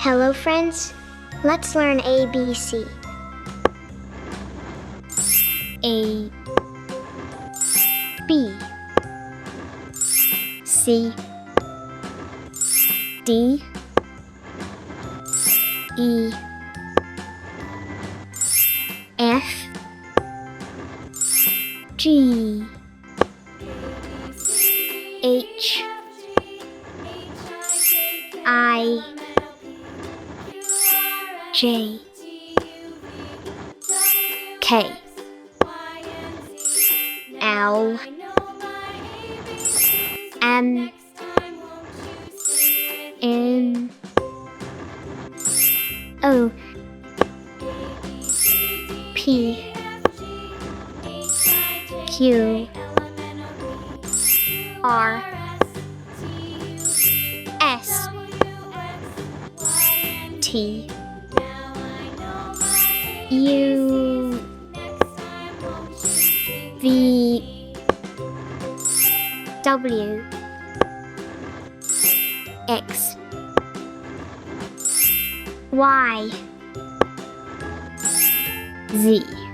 Hello friends, let's learn ABC. A, B, C, D, E, F, G, H, I, J, K, L, M, N, O, P, Q, R, S, T, U, V, W, X, Y, Z.